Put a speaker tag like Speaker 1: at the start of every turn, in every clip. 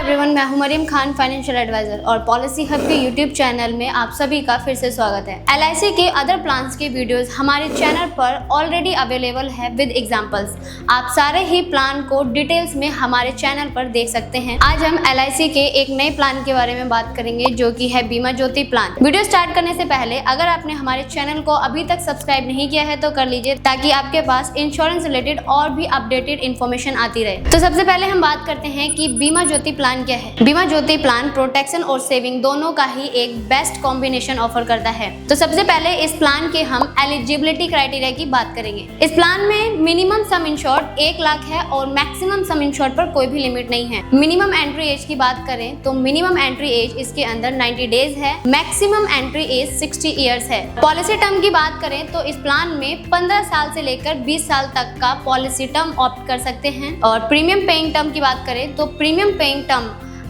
Speaker 1: Everyone, मैं हूं Maryam Khan, financial adviser और पॉलिसी हब के यूट्यूब चैनल में आप सभी का फिर से स्वागत है। LIC के अदर प्लान्स के वीडियोस हमारे चैनल पर ऑलरेडी अवेलेबल है विद एग्जांपल्स। आप सारे ही प्लान को डिटेल्स में हमारे चैनल पर देख सकते हैं। आज हम LIC के एक नए प्लान के बारे में बात करेंगे जो कि है बीमा ज्योति प्लान। वीडियो स्टार्ट करने से पहले अगर आपने हमारे चैनल को अभी तक सब्सक्राइब नहीं किया है तो कर लीजिए, ताकि आपके पास इंश्योरेंस रिलेटेड और भी अपडेटेड इन्फॉर्मेशन आती रहे। तो सबसे पहले हम बात करते हैं कि बीमा ज्योति प्लान क्या है। बीमा ज्योति प्लान प्रोटेक्शन और सेविंग दोनों का ही एक बेस्ट कॉम्बिनेशन ऑफर करता है। तो सबसे पहले इस प्लान के हम एलिजिबिलिटी क्राइटेरिया की बात करेंगे। इस प्लान में मिनिमम सम इंश्योर्ड 1 लाख है और मैक्सिमम सम इंश्योर्ड पर कोई भी लिमिट नहीं है। मिनिमम एंट्री एज की बात करें तो मिनिमम एंट्री एज इसके अंदर 90 डेज है, मैक्सिमम एंट्री एज 60 ईयर्स है। पॉलिसी टर्म की बात करें तो इस प्लान में 15 साल से लेकर 20 साल तक का पॉलिसी टर्म ऑप्ट कर सकते हैं। और प्रीमियम पेइंग टर्म की बात करें तो प्रीमियम पेइंग टर्म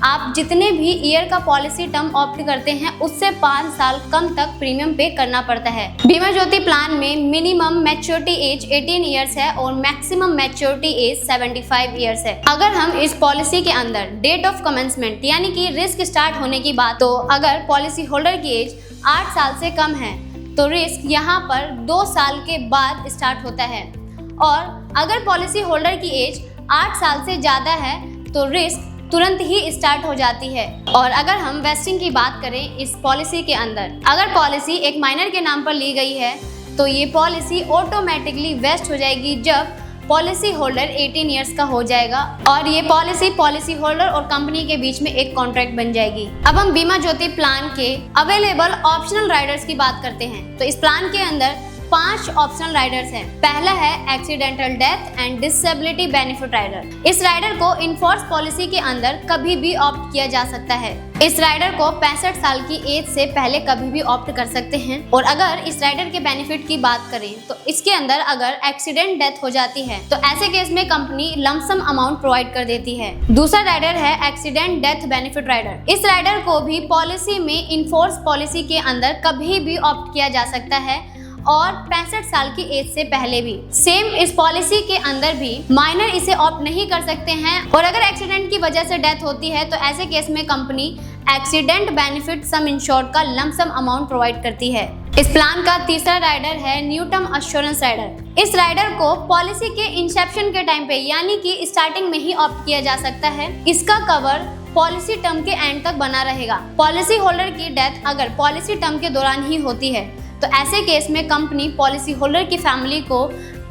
Speaker 1: आप जितने भी ईयर का पॉलिसी टर्म ऑप्ट करते हैं उससे 5 साल कम तक प्रीमियम पे करना पड़ता है। बीमा ज्योति प्लान में मिनिमम मैच्योरिटी एज 18 ईयर्स है और मैक्सिमम मैच्योरिटी एज 75 ईयर्स है। अगर हम इस पॉलिसी के अंदर डेट ऑफ कमेंसमेंट यानी कि रिस्क स्टार्ट होने की बात, तो अगर पॉलिसी होल्डर की एज 8 साल से कम है तो रिस्क यहाँ पर 2 साल के बाद स्टार्ट होता है, और अगर पॉलिसी होल्डर की एज 8 साल से ज़्यादा है तो रिस्क तुरंत ही स्टार्ट हो जाती है। और अगर हम वेस्टिंग की बात करें इस पॉलिसी के अंदर, अगर पॉलिसी एक माइनर के नाम पर ली गई है तो ये पॉलिसी ऑटोमेटिकली वेस्ट हो जाएगी जब पॉलिसी होल्डर 18 ईयर्स का हो जाएगा, और ये पॉलिसी होल्डर और कंपनी के बीच में एक कॉन्ट्रैक्ट बन जाएगी। अब हम बीमा ज्योति प्लान के अवेलेबल ऑप्शनल राइडर्स की बात करते हैं। तो इस प्लान के अंदर 5 ऑप्शनल राइडर्स हैं। पहला है accidental death and disability benefit rider. इस राइडर को इनफोर्स पॉलिसी के अंदर कभी भी ऑप्ट किया जा सकता है। इस राइडर को 65 साल की एज से पहले कभी भी ऑप्ट कर सकते हैं। और अगर इस राइडर के बेनिफिट की बात करें तो इसके अंदर अगर एक्सीडेंट डेथ हो जाती है तो ऐसे केस में कंपनी लमसम अमाउंट प्रोवाइड कर देती है। दूसरा राइडर है एक्सीडेंट डेथ बेनिफिट राइडर। इस राइडर को भी पॉलिसी में इनफोर्स पॉलिसी के अंदर कभी भी ऑप्ट किया जा सकता है और 65 साल की एज से पहले भी। सेम इस पॉलिसी के अंदर भी माइनर इसे ऑप्ट नहीं कर सकते हैं, और अगर एक्सीडेंट की वजह से डेथ होती है तो ऐसे केस में कंपनी एक्सीडेंट बेनिफिट सम इंश्योर्ड का लमसम अमाउंट प्रोवाइड करती है। इस प्लान का तीसरा राइडर है न्यू टर्म एश्योरेंस राइडर। इस राइडर को पॉलिसी के इंसेप्शन के टाइम पे यानी कि स्टार्टिंग में ही ऑप्ट किया जा सकता है। इसका कवर पॉलिसी टर्म के एंड तक बना रहेगा। पॉलिसी होल्डर की डेथ अगर पॉलिसी टर्म के दौरान ही होती है तो ऐसे केस में कंपनी पॉलिसी होल्डर की फैमिली को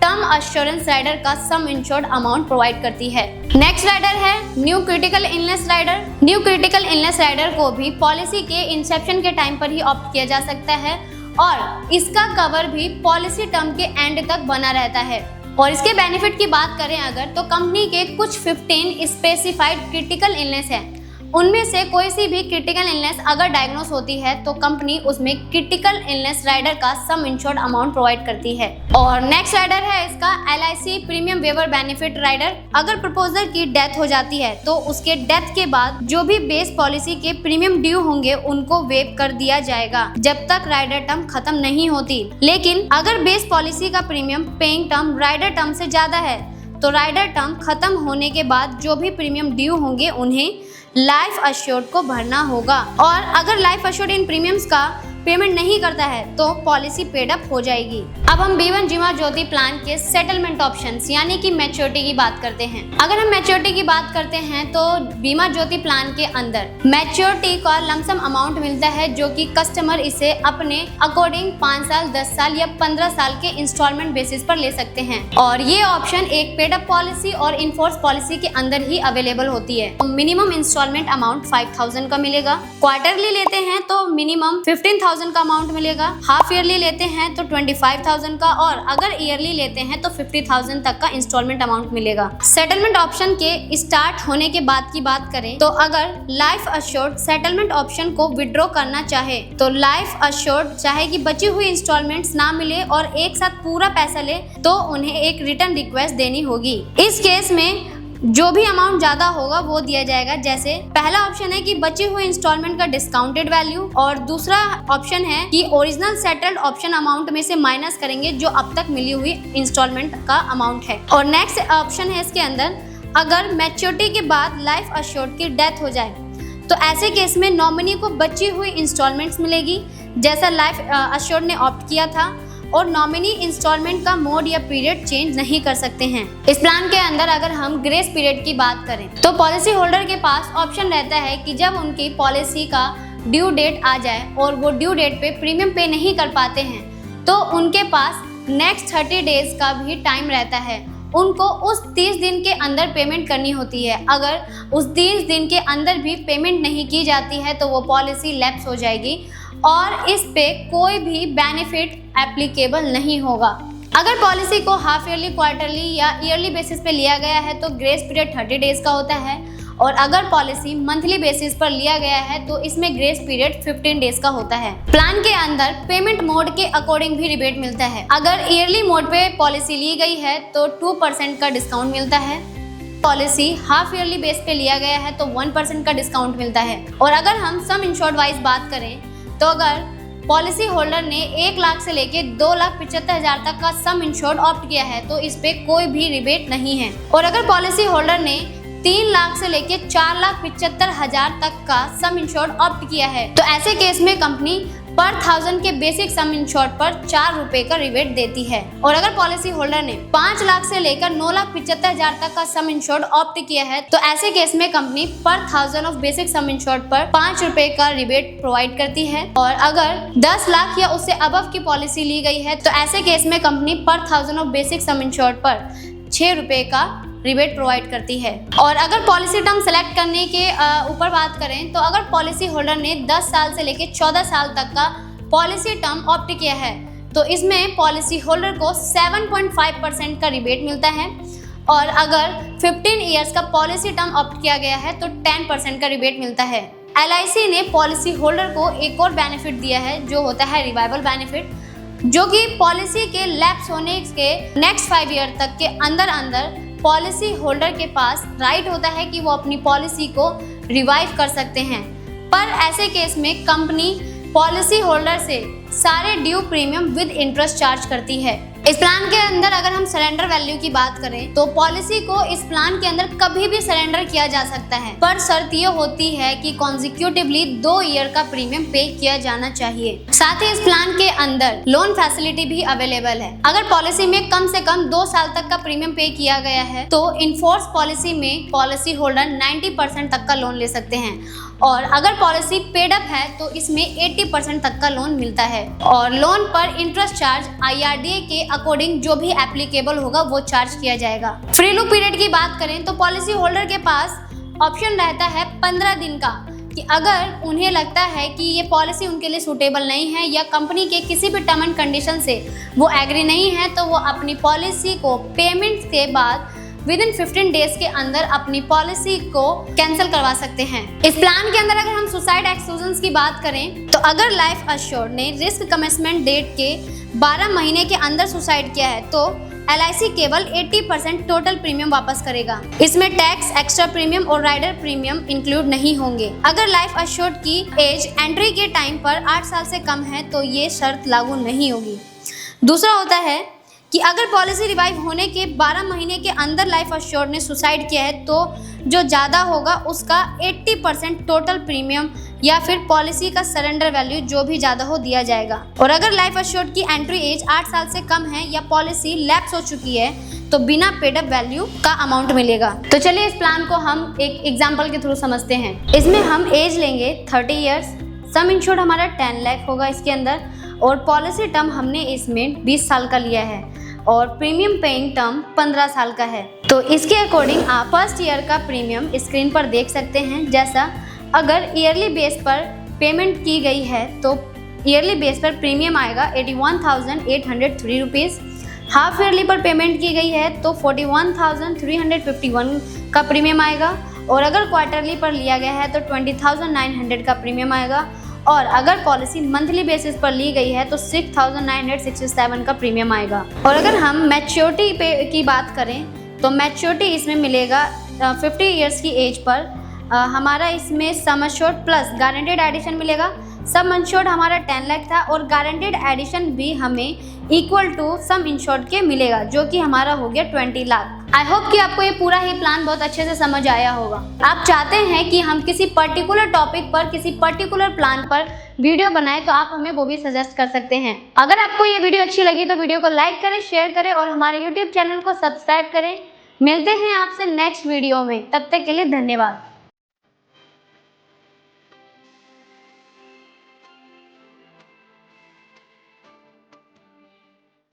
Speaker 1: टर्म एश्योरेंस राइडर का सम इंश्योर्ड अमाउंट प्रोवाइड करती है। नेक्स्ट राइडर है new critical illness rider. New critical illness rider को भी पॉलिसी के इंसेप्शन के टाइम पर ही ऑप्ट किया जा सकता है और इसका कवर भी पॉलिसी टर्म के एंड तक बना रहता है। और इसके बेनिफिट की बात करें अगर, तो कंपनी के कुछ 15 स्पेसिफाइड क्रिटिकल इलनेस है। उनमें से कोई सी भी क्रिटिकल इलनेस अगर डायग्नोस होती है तो कंपनी उसमें क्रिटिकल इलनेस राइडर का सम इंश्योर्ड अमाउंट प्रोवाइड करती है। और नेक्स्ट राइडर है इसका LIC premium waiver benefit rider. अगर प्रपोजर की डेथ हो जाती है तो उसके डेथ के बाद जो भी बेस पॉलिसी के प्रीमियम ड्यू होंगे उनको वेव कर दिया जाएगा जब तक राइडर टर्म खत्म नहीं होती। लेकिन अगर बेस पॉलिसी का premium paying term rider term से ज्यादा है तो राइडर टर्म खत्म होने के बाद जो भी प्रीमियम ड्यू होंगे उन्हें लाइफ अश्योर्ड को भरना होगा। और अगर लाइफ अश्योर्ड इन प्रीमियम्स का पेमेंट नहीं करता है तो पॉलिसी पेड अप हो जाएगी। अब हम बीमा ज्योति प्लान के सेटलमेंट ऑप्शंस यानी कि मैच्योरिटी की बात करते हैं। अगर हम मैच्योरिटी की बात करते हैं तो बीमा ज्योति प्लान के अंदर मैच्योरिटी का लमसम अमाउंट मिलता है जो कि कस्टमर इसे अपने अकॉर्डिंग 5 साल, 10 साल या 15 साल के इंस्टॉलमेंट बेसिस पर ले सकते हैं। और ये ऑप्शन एक पेड अप पॉलिसी और इनफोर्स पॉलिसी के अंदर ही अवेलेबल होती है। मिनिमम इंस्टॉलमेंट अमाउंट 5000 का मिलेगा। क्वार्टरली लेते हैं तो मिनिमम 15,000 का अमाउंट मिलेगा। हाफ ईयरली लेते हैं तो 25,000 का, और अगर ईयरली लेते हैं तो 50,000 तक का इंस्टॉलमेंट अमाउंट मिलेगा। सेटलमेंट ऑप्शन के स्टार्ट होने के बाद की बात करें तो अगर लाइफ अश्योर्ड सेटलमेंट ऑप्शन को विड्रॉ करना चाहे तो लाइफ अश्योर्ड चाहे कि बची हुई इंस्टॉलमेंट्स ना मिले और एक साथ पूरा पैसा ले तो उन्हें एक रिटर्न रिक्वेस्ट देनी होगी। इस केस में जो भी अमाउंट ज्यादा होगा वो दिया जाएगा। जैसे पहला ऑप्शन है कि बची हुई इंस्टॉलमेंट का डिस्काउंटेड वैल्यू, और दूसरा ऑप्शन है कि ओरिजिनल सेटल्ड ऑप्शन अमाउंट में से माइनस करेंगे जो अब तक मिली हुई इंस्टॉलमेंट का अमाउंट है। और नेक्स्ट ऑप्शन है इसके अंदर अगर मैच्योरिटी के बाद लाइफ एश्योर्ड की डेथ हो जाए तो ऐसे केस में नॉमिनी को बची हुई इंस्टॉलमेंट्स मिलेगी जैसा लाइफ एश्योर्ड ने ऑप्ट किया था, और नॉमिनी इंस्टॉलमेंट का मोड या पीरियड चेंज नहीं कर सकते हैं। इस प्लान के अंदर अगर हम ग्रेस पीरियड की बात करें तो पॉलिसी होल्डर के पास ऑप्शन रहता है कि जब उनकी पॉलिसी का ड्यू डेट आ जाए और वो ड्यू डेट पे प्रीमियम पे नहीं कर पाते हैं तो उनके पास नेक्स्ट 30 डेज का भी टाइम रहता है। उनको उस 30 दिन के अंदर पेमेंट करनी होती है। अगर उस 30 दिन के अंदर भी पेमेंट नहीं की जाती है तो वो पॉलिसी लैप्स हो जाएगी और इस पे कोई भी बेनिफिट एप्लीकेबल नहीं होगा। अगर पॉलिसी को हाफ ईयरली, क्वार्टरली या ईयरली बेसिस पे लिया गया है तो ग्रेस पीरियड 30 डेज का होता है, और अगर पॉलिसी मंथली बेसिस पर लिया गया है तो इसमें ग्रेस पीरियड 15 डेज का होता है। प्लान के अंदर पेमेंट मोड के अकॉर्डिंग भी रिबेट मिलता है। अगर ईयरली मोड पे पॉलिसी ली गई है तो 2% का डिस्काउंट मिलता है। पॉलिसी हाफ ईयरली बेस पे लिया गया है तो 1% का डिस्काउंट मिलता है। और अगर हम सम इंश्योर्ड वाइज बात करें तो अगर पॉलिसी होल्डर ने 1 लाख से लेके 2,75,000 तक का सम इंश्योर्ड ऑप्ट किया है तो इस पे कोई भी रिबेट नहीं है। और अगर पॉलिसी होल्डर ने 3 लाख से लेके 4,75,000 तक का सम इंश्योर्ड ऑप्ट किया है तो ऐसे केस में कंपनी पर 1000 के बेसिक सम इंश्योर्ड पर 4 रुपए का रिबेट देती है। और अगर पॉलिसी होल्डर ने 5 लाख से लेकर 9,75,000 तक का सम इंश्योर्ड ऑप्ट किया है तो ऐसे केस में कंपनी पर 1000 ऑफ बेसिक सम इंश्योर्ड पर 5 रुपए का रिबेट प्रोवाइड करती है। और अगर 10 लाख या उससे अबव की पॉलिसी ली गई है तो ऐसे केस में कंपनी पर 1000 ऑफ बेसिक सम इंश्योर्ड पर 6 रुपए का रिबेट प्रोवाइड करती है। और अगर पॉलिसी टर्म सेलेक्ट करने के ऊपर बात करें तो अगर पॉलिसी होल्डर ने 10 साल से लेकर 14 साल तक का पॉलिसी टर्म ऑप्ट किया है तो इसमें पॉलिसी होल्डर को 7.5% का रिबेट मिलता है। और अगर 15 ईयर्स का पॉलिसी टर्म ऑप्ट किया गया है तो 10% का रिबेट मिलता है। LIC ने पॉलिसी होल्डर को एक और बेनिफिट दिया है जो होता है रिवाइवल बेनिफिट, जो कि पॉलिसी के लैप्स होने के नेक्स्ट 5 ईयर तक के अंदर पॉलिसी होल्डर के पास राइट होता है कि वो अपनी पॉलिसी को रिवाइव कर सकते हैं। पर ऐसे केस में कंपनी पॉलिसी होल्डर से सारे due premium with interest charge करती है। इस प्लान के अंदर अगर हम सरेंडर वैल्यू की बात करें तो पॉलिसी को इस प्लान के अंदर कभी भी सरेंडर किया जा सकता है, पर शर्त ये होती है कि कॉन्जिक्यूटिवली 2 ईयर का प्रीमियम पे किया जाना चाहिए। साथ ही इस प्लान के अंदर लोन फैसिलिटी भी अवेलेबल है। अगर पॉलिसी में कम से कम 2 साल तक का प्रीमियम पे किया गया है तो इनफोर्स पॉलिसी में पॉलिसी होल्डर 90% तक का लोन ले सकते हैं, और अगर पॉलिसी पेड अप है तो इसमें 80% तक का लोन मिलता है। और लोन पर इंटरेस्ट चार्ज IRDA के अकॉर्डिंग जो भी एप्लीकेबल होगा वो चार्ज किया जाएगा। फ्री लुक पीरियड की बात करें तो पॉलिसी होल्डर के पास ऑप्शन रहता है 15 दिन का कि अगर उन्हें लगता है कि ये पॉलिसी उनके लिए सूटेबल नहीं है या कंपनी के किसी भी टर्म एंड कंडीशन से वो एग्री नहीं है तो वो अपनी पॉलिसी को पेमेंट के बाद विदिन 15 डेज के अंदर अपनी पॉलिसी को कैंसिल करवा सकते हैं। इस प्लान के अंदर अगर हम सुसाइड एक्सक्लूजन्स की बात करें तो अगर लाइफ एश्योर्ड ने रिस्क कमेंसमेंट डेट के 12 महीने के अंदर सुसाइड किया है तो LIC केवल 80% टोटल प्रीमियम वापस करेगा। इसमें टैक्स, एक्स्ट्रा प्रीमियम और राइडर प्रीमियम इंक्लूड नहीं होंगे। अगर लाइफ एश्योर्ड की एज एंट्री के टाइम पर 8 साल से कम है तो ये शर्त लागू नहीं होगी। दूसरा होता है कि अगर पॉलिसी रिवाइव होने के 12 महीने के अंदर लाइफ एश्योर्ड ने सुसाइड किया है तो जो ज़्यादा होगा उसका 80% टोटल प्रीमियम या फिर पॉलिसी का सरेंडर वैल्यू जो भी ज़्यादा हो दिया जाएगा। और अगर लाइफ एश्योर्ड की एंट्री एज 8 साल से कम है या पॉलिसी लैप्स हो चुकी है तो बिना पेड अप वैल्यू का अमाउंट मिलेगा। तो चलिए इस प्लान को हम एक एग्जाम्पल के थ्रू समझते हैं। इसमें हम एज लेंगे 30 ईयर्स, सम इंश्योर्ड हमारा 10 लाख होगा इसके अंदर, और पॉलिसी टर्म हमने इसमें 20 साल का लिया है और प्रीमियम पेइंग टर्म 15 साल का है। तो इसके अकॉर्डिंग आप फर्स्ट ईयर का प्रीमियम स्क्रीन पर देख सकते हैं। जैसा अगर ईयरली बेस पर पेमेंट की गई है तो ईयरली बेस पर प्रीमियम आएगा 81,803 रुपीज़। हाफ ईयरली पर पेमेंट की गई है तो 41,351 का प्रीमियम आएगा, और अगर क्वार्टरली पर लिया गया है तो 20,900 का प्रीमियम आएगा, और अगर पॉलिसी मंथली बेसिस पर ली गई है तो 6,967 का प्रीमियम आएगा। और अगर हम मैच्योरिटी पे की बात करें तो मैच्योरिटी इसमें मिलेगा 50 ईयर्स की एज पर। हमारा इसमें sum assured plus guaranteed addition मिलेगा सम इंश्योर्ड हमारा 10 लाख था और गारंटेड एडिशन भी हमें इक्वल टू सम इंश्योर्ड के मिलेगा, जो कि हमारा हो गया 20 लाख। आई होप कि आपको ये पूरा ही प्लान बहुत अच्छे से समझ आया होगा। आप चाहते हैं कि हम किसी पर्टिकुलर टॉपिक पर, किसी पर्टिकुलर प्लान पर वीडियो बनाएं, तो आप हमें वो भी सजेस्ट कर सकते हैं। अगर आपको ये वीडियो अच्छी लगी तो वीडियो को लाइक करें, शेयर करें और हमारे यूट्यूब चैनल को सब्सक्राइब करें। मिलते हैं आपसे नेक्स्ट वीडियो में, तब तक के लिए धन्यवाद।